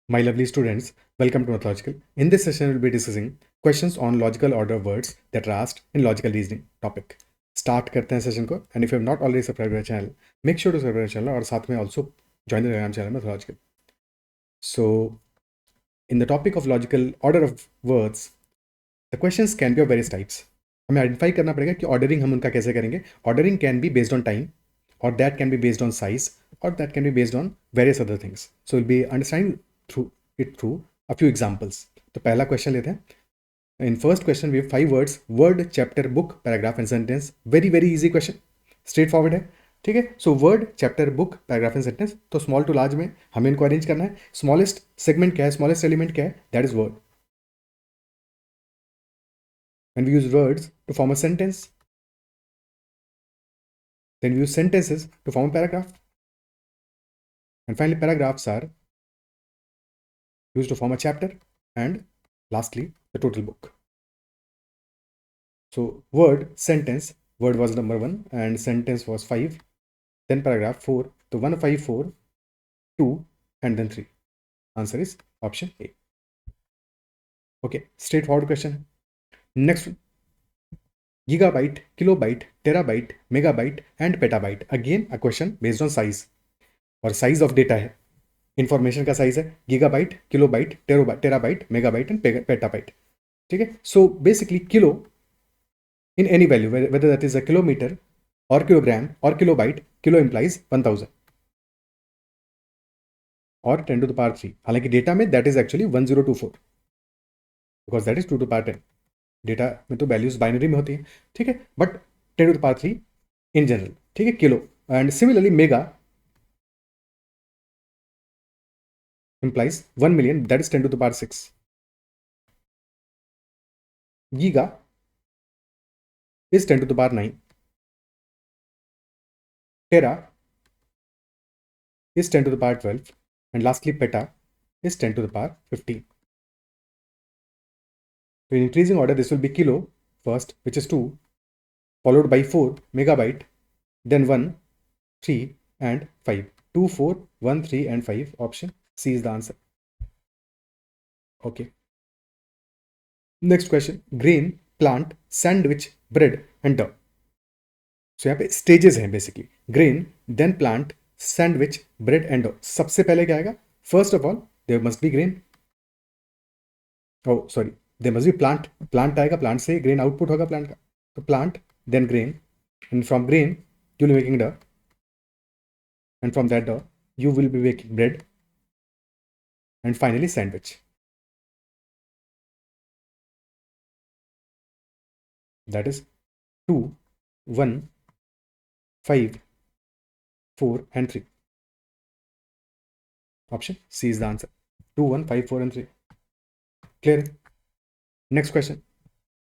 My lovely students, welcome to Mathological. In this session, we'll be discussing questions on logical order of words that are asked in logical reasoning topic. Start करते हैं session को, and if you have not already subscribed to our channel, make sure to subscribe to our channel और साथ में also join the Telegram channel Mathological. So, in the topic of logical order of words, the questions can be of various types. हमें identify करना पड़ेगा कि ordering हम उनका कैसे करेंगे. Ordering can be based on time, or that can be based on size, or that can be based on various other things. So we'll be understanding through a few examples. तो पहला question लेते हैं. In first question we have 5 words: word, chapter, book, paragraph and sentence. Very easy question, straight forward है. ठीक है. So word, chapter, book, paragraph and sentence. तो small to large में हमें इनको अरेंज करना है. स्मॉलेस्ट सेगमेंट क्या है, स्मॉलेस्ट एलिमेंट क्या है, that is word. And we use words to form a sentence. Then we use sentences to form a paragraph. And finally, paragraphs are used to form a chapter, and lastly, the total book. So, word, sentence, word was number 1 and sentence was 5. Then paragraph 4. So 1, 5, 4, 2 and then 3. Answer is option A. Okay, straightforward question. Next one. Gigabyte, kilobyte, terabyte, megabyte and petabyte. Again a question based on size. और size of data है, information का size है gigabyte, kilobyte, terabyte, megabyte and petabyte. ठीक है. So basically kilo in any value, whether that is a kilometer or kilogram or kilobyte. Kilo implies 1000 और 10 to the power 3. हालांकि data में that is actually 1024 because that is 2 to the power 10. Data में तो values binary में होती है. ठीक है. But 10 to the power 3 in general. ठीक है. Kilo. And similarly mega implies 1 million, that is 10 to the power 6. Giga is 10 to the power 9. Tera is 10 to the power 12. And lastly, peta is 10 to the power 15. So in increasing order, this will be kilo first, which is 2, followed by 4 megabyte, then 1, 3 and 5. 2, 4, 1, 3 and 5. Option C is the answer. Okay. Next question. Grain, plant, sandwich, bread and dough. So यहाँ पे stages हैं basically. Grain, then plant, sandwich, bread and dough. सबसे पहले क्या आएगा? First of all, there must be grain. Oh, sorry. There must be plant. Plant आएगा, plant से grain output होगा plant का. तो plant, then grain, and from grain you will be making dough, and from that dough you will be making bread, and finally sandwich. That is 2, 1, 5, 4 and 3. Option C is the answer. 2, 1, 5, 4 and 3. Clear? Next question.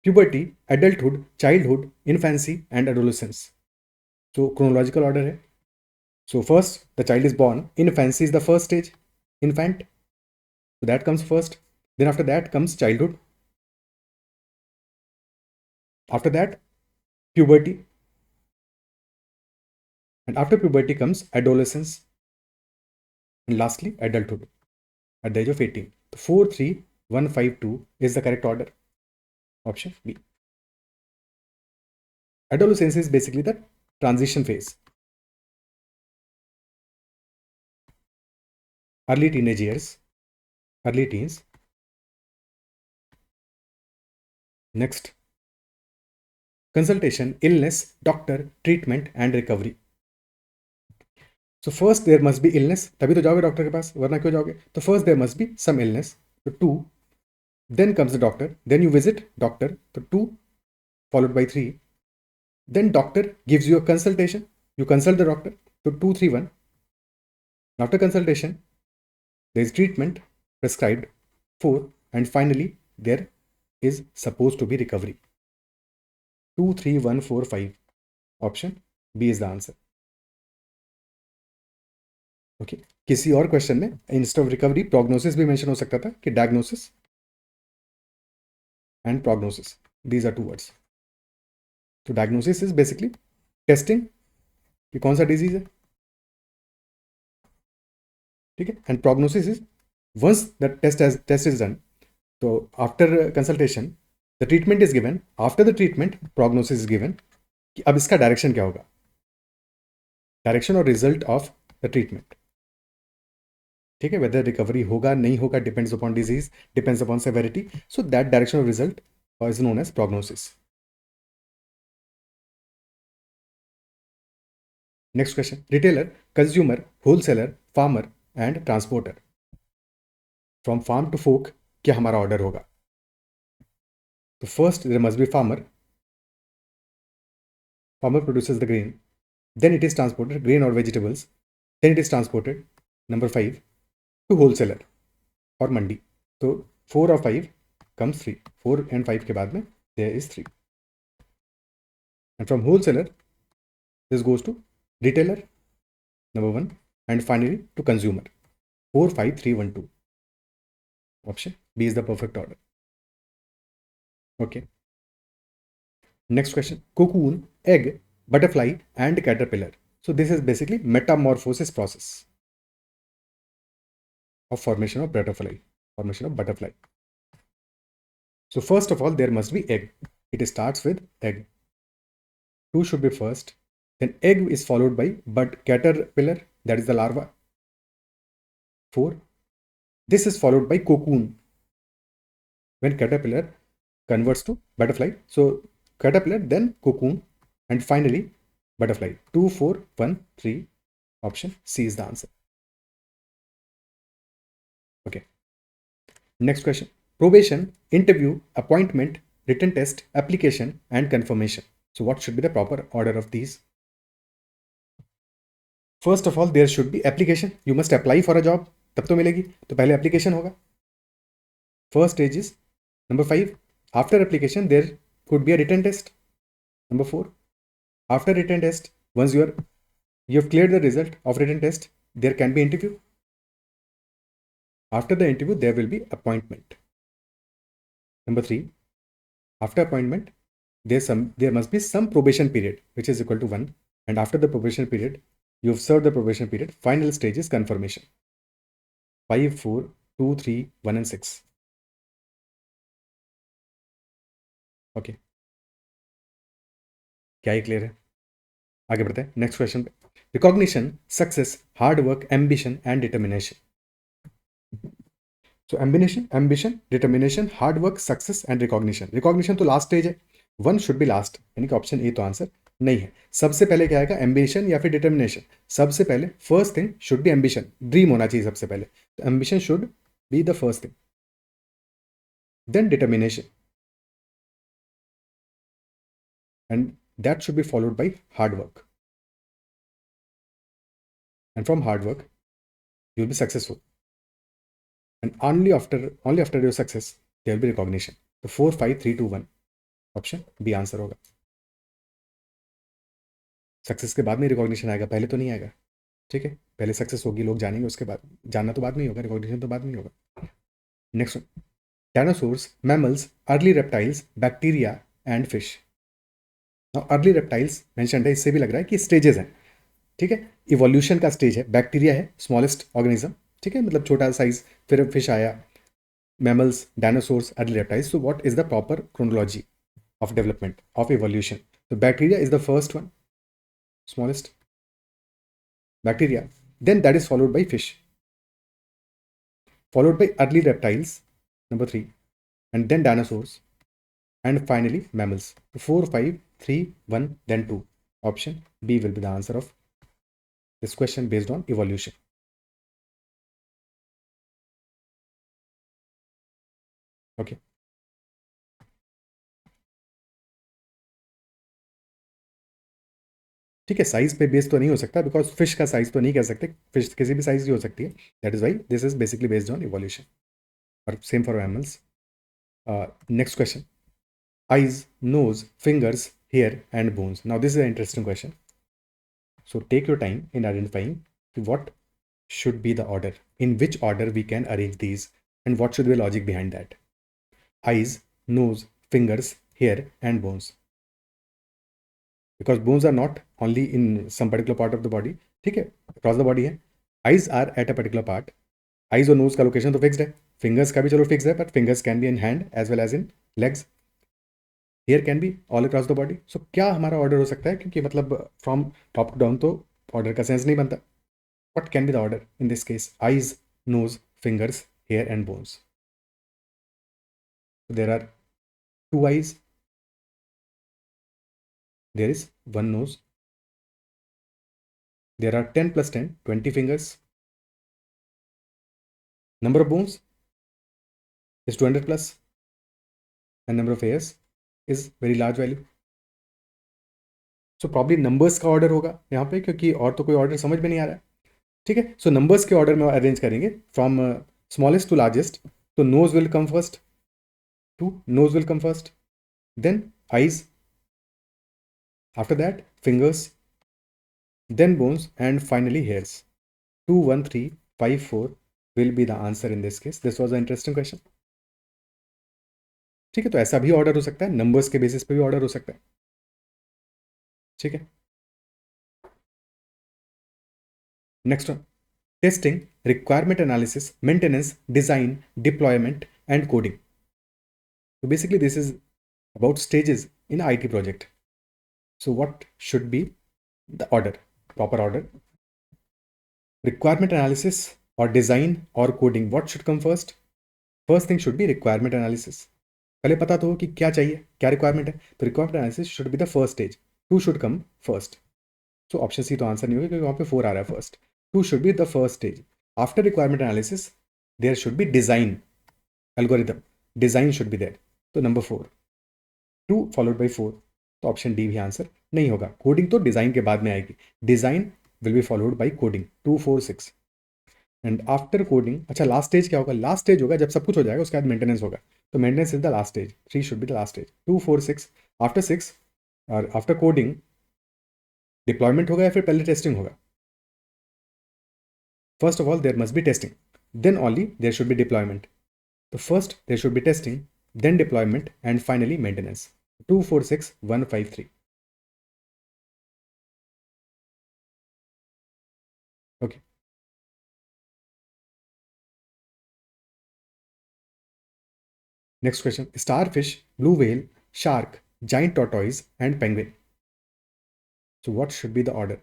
Puberty, adulthood, childhood, infancy and adolescence. So chronological order है. So first the child is born. Infancy is the first stage, infant. So that comes first. Then after that comes childhood. After that puberty. And after puberty comes adolescence. And lastly adulthood at the age of 18. So 4, 3, 1, 5, 2 is the correct order. Option B. Adolescence is basically the transition phase. Early teenage years, early teens. Next, consultation, illness, doctor, treatment and recovery. So first there must be illness, तभी तो जाओगे doctor के पास, वरना क्यों जाओगे. तो first there must be some illness. So 2, then comes the doctor, then you visit doctor. So 2 followed by 3, then doctor gives you a consultation, you consult the doctor. So 2, 3, 1. After consultation there is treatment prescribed, 4, and finally there is supposed to be recovery. 2, 3, 1, 4, 5. Option B is the answer. Okay. किसी और question में instead of recovery prognosis भी mention हो सकता था कि diagnosis and prognosis, these are 2 words. तो diagnosis is basically testing कि कौन सा डिजीज है. ठीक है. And prognosis is Once the test is done, so after consultation, the treatment is given. After the treatment, prognosis is given. कि अब इसका डायरेक्शन क्या होगा, डायरेक्शन और रिजल्ट ऑफ द ट्रीटमेंट. ठीक है, वेदर रिकवरी होगा नहीं होगा depends upon disease, depends upon severity. So that direction of result is known as prognosis. Next question. Retailer, consumer, wholesaler, farmer and transporter. From farm to fork क्या हमारा order होगा? तो first there must be farmer. Farmer produces the grain, then it is transported, grain or vegetables, then it is transported, number 5, to wholesaler or mandi. So 4 or 5 comes 3. 4 and 5 के बाद में there is 3. And from wholesaler, this goes to retailer, number 1, and finally to consumer. 4, 5, 3, 1, 2. Option B is the perfect order. Okay. Next question. Cocoon, egg, butterfly and caterpillar. So this is basically metamorphosis process of formation of butterfly. So first of all, there must be egg. It starts with egg. 2 should be first. Then egg is followed by caterpillar, that is the larva. 4. This is followed by cocoon. When caterpillar converts to butterfly. So caterpillar, then cocoon, and finally butterfly. 2, 4, 1, 3. Option C is the answer. Okay. Next question. Probation, interview, appointment, written test, application, and confirmation. So what should be the proper order of these? First of all, there should be application. You must apply for a job. तब तो मिलेगी. तो पहले application होगा. First stage is number 5. After application, there could be a written test. Number 4. After written test, once you have cleared the result of written test, there can be interview. After the interview, there will be appointment. Number 3. After appointment, there must be some probation period, which is equal to 1. And after the probation period, you have served the probation period. Final stage is confirmation. 5, 4, 2, 3, 1 and 6. Okay, क्या ये clear है? आगे बढ़ते हैं next question पे. Recognition, success, hard work, ambition and determination. So ambition, determination, hard work, success and recognition. Recognition तो last stage है. 1 should be last, यानी कि ऑप्शन ए तो आंसर नहीं है. सबसे पहले क्या आएगा, एम्बिशन या फिर डिटर्मिनेशन? सबसे पहले first thing should be ambition. Dream होना चाहिए सबसे पहले. तो ambition should be the first thing, then determination, and that should be followed by hard work. And from hard work, you will be successful. And only after your success, there will be recognition. So 4, 5, 3, 2, 1. Option B answer होगा. Success के बाद में recognition आएगा, पहले तो नहीं आएगा. ठीक है, पहले सक्सेस होगी, लोग जानेंगे, उसके बाद जानना तो बाद में ही होगा, रिकॉग्निशन तो बाद में ही होगा. Next one. Dinosaurs, mammals, early reptiles, bacteria and fish. Early reptiles mentioned है, इससे भी लग रहा है कि स्टेजेस हैं. ठीक है, इवोल्यूशन का स्टेज है. बैक्टीरिया है स्मॉलेस्ट ऑर्गेनिज्म, ठीक है, मतलब छोटा साइज. फिर फिश आया, mammals, dinosaurs, early reptiles. So what is the proper chronology of development of evolution? So bacteria is the first one, smallest bacteria, then that is followed by fish, followed by early reptiles, number 3, and then dinosaurs, and finally mammals. 4, 5, 3, 1, then 2. Option B will be the answer of this question based on evolution. Okay. ठीक है, size पे based तो नहीं हो सकता, because fish का size तो नहीं कह सकते. फिश किसी भी साइज की हो सकती है. That is why this is basically based on evolution. और same for mammals. Next question. Eyes, nose, fingers, hair and bones. Now this is an interesting question. So take your time in identifying what should be the order, in which order we can arrange these, and what should be the logic behind that. Eyes, nose, fingers, hair and bones. Because bones are not only in some particular part of the body. ठीक है, across the body है. Eyes are at a particular part. Eyes और nose का location तो fixed है, fingers का भी चलो फिक्स है, but fingers can be in hand as well as in legs, hair can be all across the body. So क्या हमारा ऑर्डर हो सकता है, क्योंकि मतलब फ्रॉम टॉप टू डाउन तो ऑर्डर का सेंस नहीं बनता. What can be the order in this case? Eyes, nose, fingers, hair and bones. There are two eyes, there is one nose, there are 10 plus 10, 20 fingers. Number of bones is 200 plus, and number of hairs is very large value. So probably numbers का order होगा यहाँ पे, क्योंकि और तो कोई order समझ में नहीं आ रहा है. ठीक है, सो नंबर्स के ऑर्डर में अरेंज करेंगे फ्रॉम स्मॉलेस्ट टू लार्जेस्ट. तो nose will come first, nose will come first, then eyes, after that fingers, then bones, and finally hairs. 2, 1, 3, 5, 4 will be the answer in this case. This was an interesting question. ठीक है, तो ऐसा भी order हो सकता है, numbers के basis पे भी ऑर्डर हो सकता है. ठीक है, next one, testing, requirement analysis, maintenance, design, deployment and coding. So basically this is about stages in IT project. So what should be the order, proper order? Requirement analysis or design or coding, what should come first? First thing should be requirement analysis. पहले पता तो हो कि क्या चाहिए, क्या requirement है. तो requirement analysis should be the first stage. 2 should come first. So option C तो आंसर नहीं होगा, क्योंकि वहाँ पे 4 आ रहा है first. 2 should be the first stage. After requirement analysis there should be design algorithm. Design should be there. तो नंबर 4, 2 फॉलोड बाई 4. तो ऑप्शन डी भी आंसर नहीं होगा. कोडिंग तो डिजाइन के बाद में आएगी. Design will be followed by coding. 2, 4, 6 and after coding. अच्छा, लास्ट स्टेज क्या होगा? लास्ट स्टेज होगा जब सब कुछ हो जाएगा, उसके बाद मेंटेनेंस होगा. तो maintenance is the last stage. 3 should be the last stage. 2, 4, 6. After 6 और आफ्टर कोडिंग डिप्लॉयमेंट होगा या फिर पहले टेस्टिंग होगा? First of all there must be testing, then only there should be deployment. तो first there should be testing, then deployment, and finally maintenance. 2, 4, 6, 1, 5, 3. Okay. Next question, starfish, blue whale, shark, giant tortoise, and penguin. So what should be the order?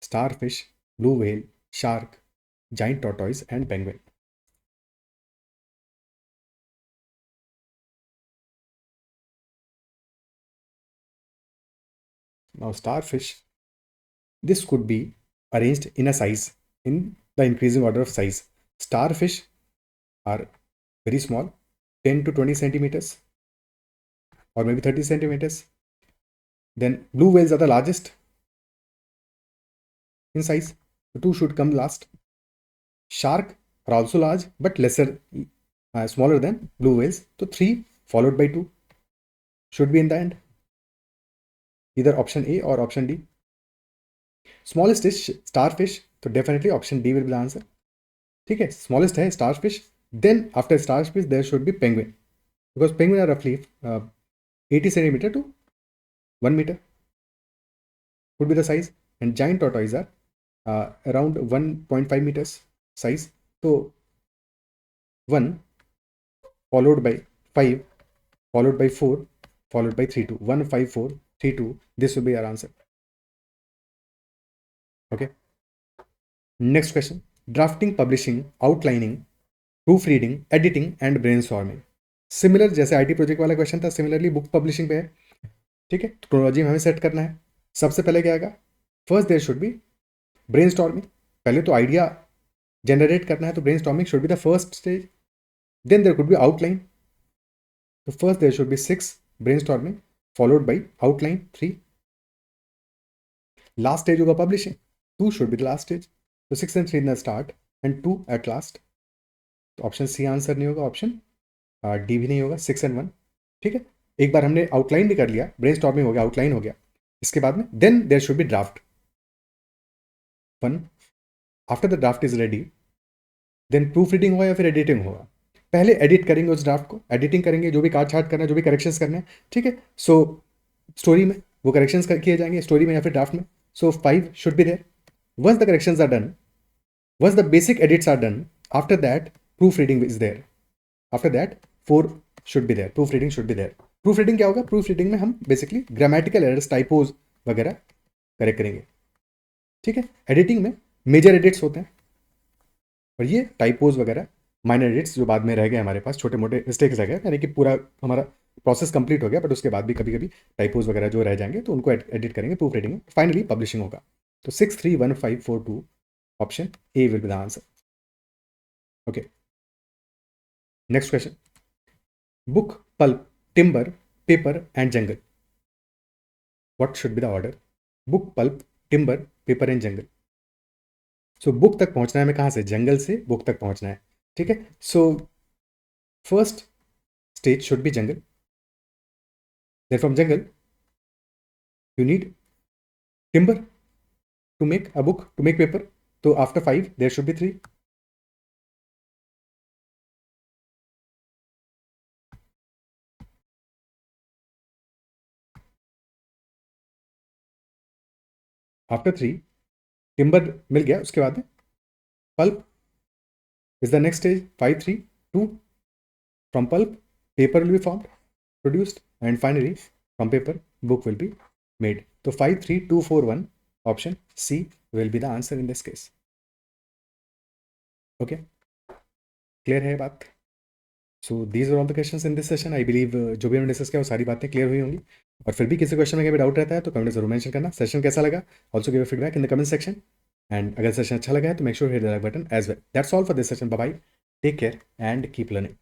Starfish, blue whale, shark, giant tortoise, and penguin. Now starfish, this could be arranged in a size, in the increasing order of size. Starfish are very small, 10 to 20 centimeters or maybe 30 centimeters. Then blue whales are the largest in size. The 2 should come last. Shark are also large but lesser, smaller than blue whales. So 3 followed by 2 should be in the end. Either option A or option D. Smallest is starfish, so definitely option D will be the answer. ठीक है, smallest है starfish. Then after starfish there should be penguin, because penguin are roughly 80 centimeter to 1 meter would be the size, and giant tortoise are around 1.5 meters size. So 1 followed by 5 followed by 4 followed by 3, 2. 1, 5, 4, 3, 2. This will be our answer. Okay. Next question, drafting, publishing, outlining, proofreading, editing and brainstorming. Similar जैसे IT project वाला question था, similarly book publishing पे है. ठीक है, chronology में हमें set करना है. सबसे पहले क्या आएगा? First there should be brainstorming. पहले तो आइडिया जनरेट करना है, तो brainstorming should be the first stage. Then there could be outline. तो first there should be 6 brainstorming followed by outline 3. Last stage होगा publishing. 2 should be the last stage. तो 6 and 3 in the start and 2 at last. तो option C answer नहीं होगा, option D भी नहीं होगा. 6 and 1. ठीक है, एक बार हमने आउटलाइन भी कर लिया, ब्रेनस्टॉर्मिंग हो गया, आउटलाइन हो गया. इसके बाद में then there should be draft 1. After the draft is ready, then proofreading होगा या फिर एडिटिंग होगा. पहले एडिट करेंगे उस ड्राफ्ट को, एडिटिंग करेंगे, जो भी काट छाट करना है, जो भी करेक्शंस करने हैं. ठीक है, सो स्टोरी में वो करेक्शंस किए जाएंगे, स्टोरी में या फिर ड्राफ्ट में. So 5 should be there. Once the corrections are done, once the basic edits are done, After that, proofreading is there. After that, 4 should be there. Proofreading should be there. Proofreading क्या होगा? Proofreading में हम basically grammatical errors, typos वगैरह correct करेंगे. ठीक है. Editing में major edits होते हैं और ये टाइपोज वगैरह माइनर एडिट्स जो बाद में रह गए हमारे पास, छोटे मोटे मिस्टेक्स रह गए, यानी कि पूरा हमारा प्रोसेस कंप्लीट हो गया, बट उसके बाद भी कभी कभी टाइपोज वगैरह जो रह जाएंगे तो उनको एडिट करेंगे प्रूफ रीडिंग में. फाइनली पब्लिशिंग होगा. तो 631542 option A will be the answer. Okay, next question. Book, pulp, timber, paper and jungle. What should be the order? Book, pulp, timber, paper and jungle. So book तक पहुंचना है हमें कहाँ से? जंगल से बुक तक पहुंचना है. ठीक है. So first stage should be jungle. Then from jungle you need timber to make a book, to make paper. So after 5 there should be 3. After 3 timber मिल गया. उसके बाद pulp is the next stage. 5 3 2. From pulp paper will be formed, produced, and finally from paper book will be made. So 5 3 2 4 1 option C will be the answer in this case. Okay, clear है बात? So these are all the questions in this session. I believe जो भी हमने discuss किया वो सारी बातें clear हुई होंगी. और फिर भी किसी क्वेश्चन में कभी डाउट रहता है तो कमेंट जरूर मेंशन करना. सेशन कैसा लगा also give feedback in the comment section. And अगर सेशन अच्छा लगा है तो make sure hit the like button as well. That's all for this session. Bye bye, take care and keep learning.